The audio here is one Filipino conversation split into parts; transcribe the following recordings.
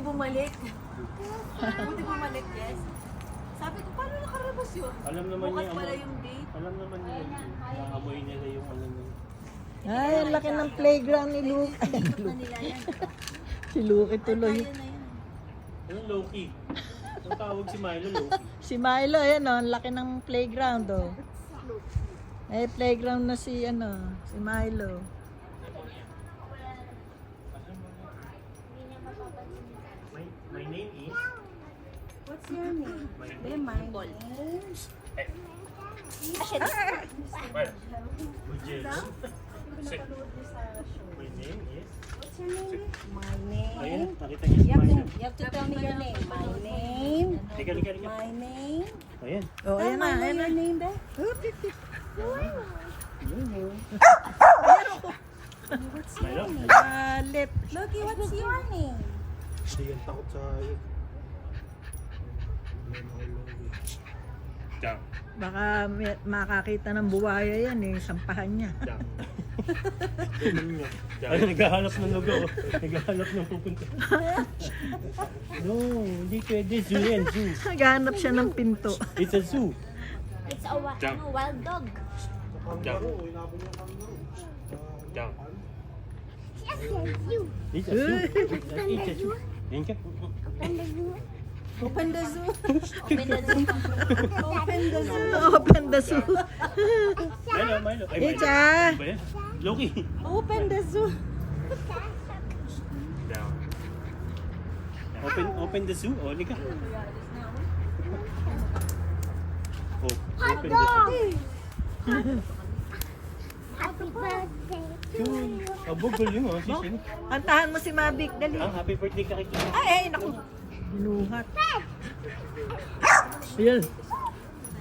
bumalik. Buti bumalik, yes. Sabi ko, paano nakarabas yun? Alam naman Bukas niya, pala yung date. alam naman niya, naamoy nila yung ano niya. Ay, ang laki ng playground ni Luke. Ay, Ikot na nila yan. si Luke tuloy. Kaya na yun. Anong Loki? Ang tawag si Milo, Loki. Si Milo, ayan o, ang laki ng playground o. Ay, playground na si, si Milo. My name is... What's your name? Be my name. Well, Ujelo. My name is... What's your name? My Ayan, name. nakita niya si Milo. You have to tell me your name. My name. Lika, lika, lika. My name. Ayan. O, ayan na, ayan na. Your name, be? Milo. Galit. Loki, what's your name? Hindi yan takot sa ayun. Down. Baka makakita ng buwaya yan eh, sampahan niya. Down. Ay, naghahanap ng lugar. Naghahanap ng pupunta. No, hindi pwede. Zoo yan, zoo. Naghahanap siya ng pinto. It's a zoo. It's a wild dog. Down. Inabot yung kangaroo. Down. Yes, you. It's a zoo. It's a zoo. Yan ka. Open the zoo. Open the zoo. Open the zoo. Open the zoo. Milo, Milo. Ay, Milo. Icha! Ba yan? Loki. Open the zoo. Down. Open the zoo. Oh, lika. Oh, open the zoo. Happy birthday to you. Abog, galing oh. Sisin. Antahan mo si Mavic, dali. Happy birthday ka kay Kiki. Ay, naku. Binuhat. Ayan.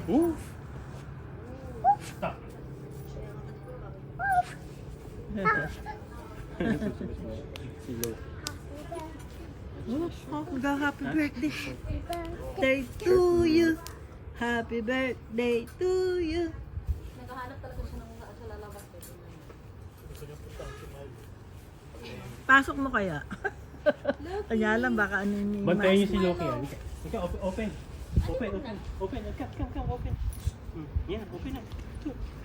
Oof. Stop. Si Lo. Oh, happy birthday. Day to you. Happy birthday to you. Naghahanap talaga siya ng sa lalabas. Pasok mo kaya? Kanya lang, baka ano yung Bantayan niyo si Loki. Ika, open. Open. Come, open. Yan, open na.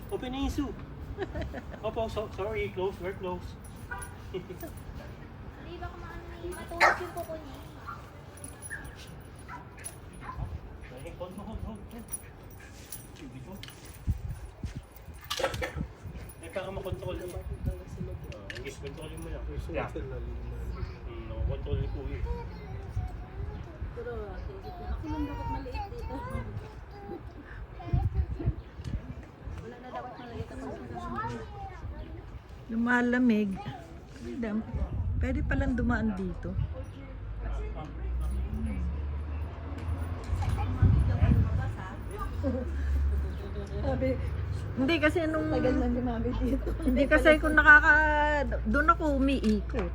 Open na yung zoo. Opo, sorry, close, we're close. Di ba kumaan may matulog yung kuko niya? Hold. Eh, para makontrol naman. English, kontrolin mo lang. Yeah. Kontrolin po yun. Pero, ako lang dapat maliit dito. Wala na dapat maliit ako. lumalamig. Pwede palang dumaan dito. Sabi, Hindi kasi nung... tagal na ni Mami dito. Hindi kasi kung doon ako umiikot.